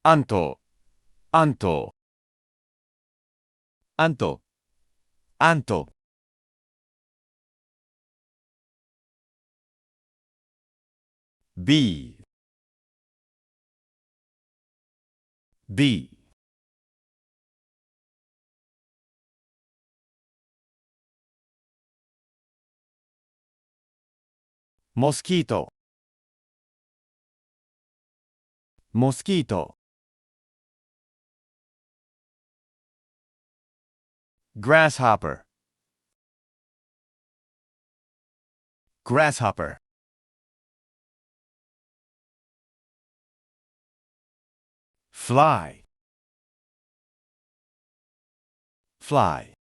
アント、アント、アント、アント。B、B。モスキート、モスキート。grasshopper, grasshopper. Fly, fly.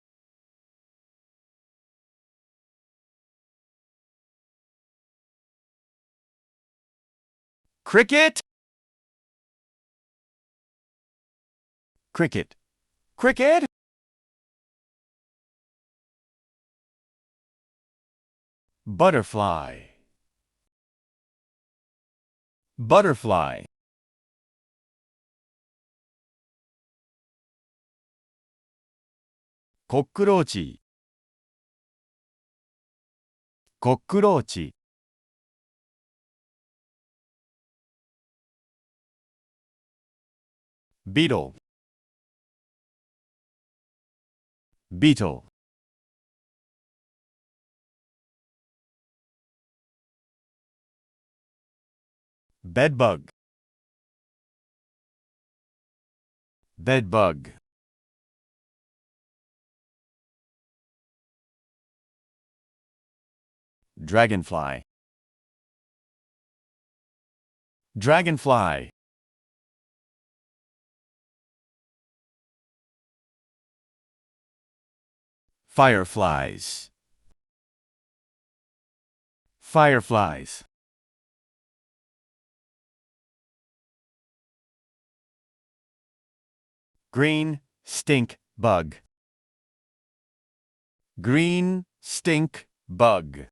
Cricket, cricket, cricket. Butterfly, butterfly. Cockroach, cockroach. Beetle, beetle. Bedbug, bedbug. Dragonfly, dragonfly. Fireflies, fireflies. Green stink bug, green stink bug.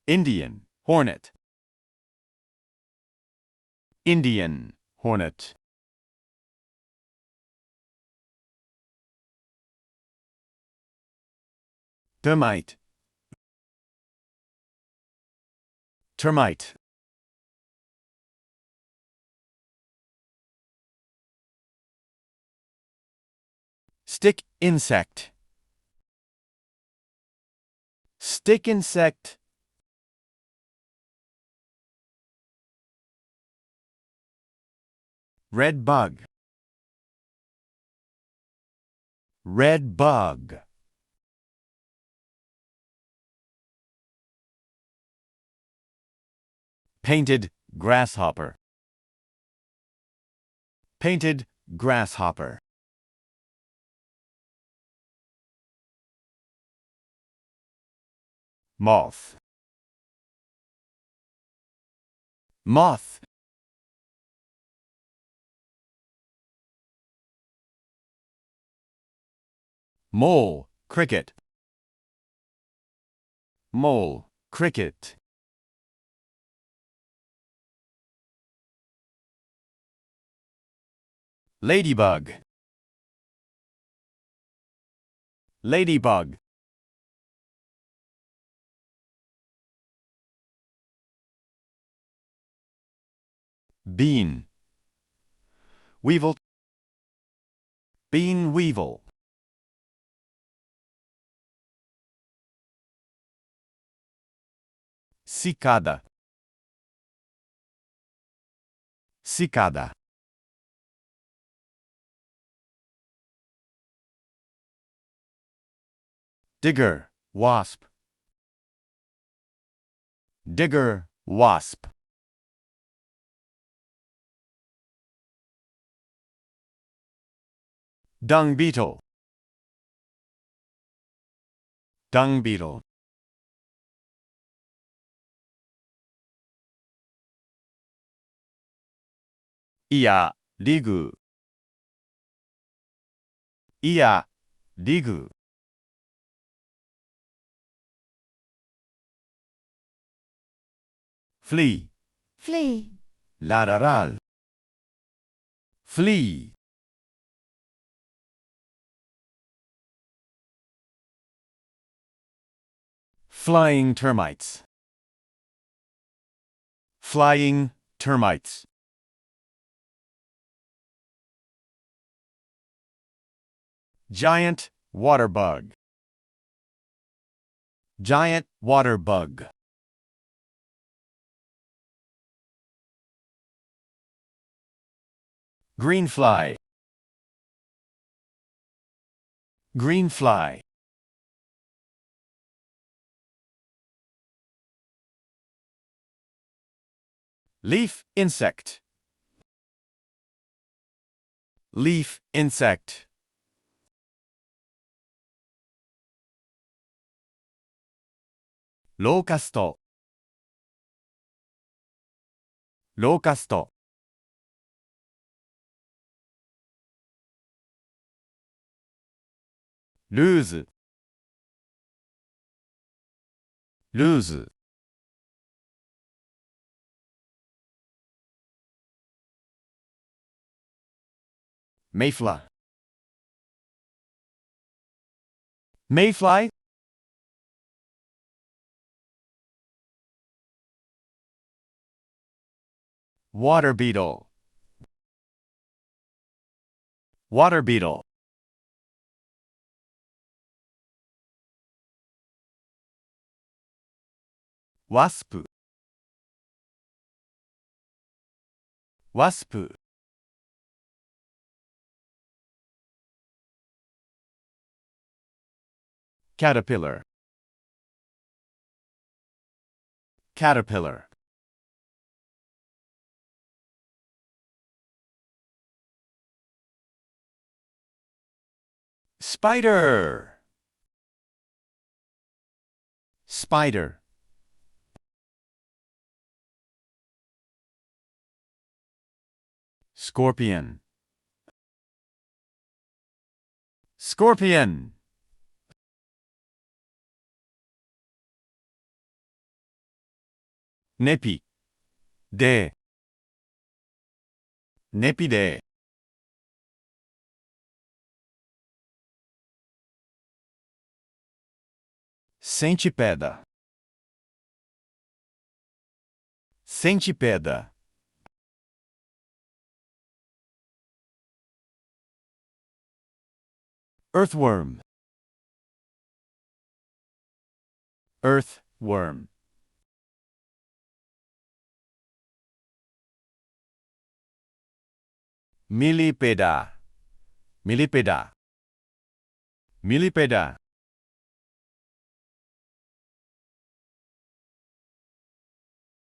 Indian hornet, Indian hornet. Termite, termite. Stick insect, stick insect. Red bug, red bug. Painted grasshopper, painted grasshopper. Moth, moth. Mole, cricket, mole, cricket. Ladybug, ladybug. Bean, weevil, bean weevil. Cicada, cicada. Digger, wasp, digger, wasp. Dung beetle, dung beetle. Ear ligu, ear ligu. flee, flee, lateral, flee, flying termites, flying termites, giant water bug, giant water bug, green fly, green fly, leaf insect, leaf insect, locust, locust, lose, lose, mayfly, mayfly, water beetle, water beetle, wasp, wasp, caterpillar, caterpillar, spider, spider, scorpion, scorpion, nepi, de, nepide, centipeda, centipeda, earthworm, earthworm, millipeda, millipeda, millipeda,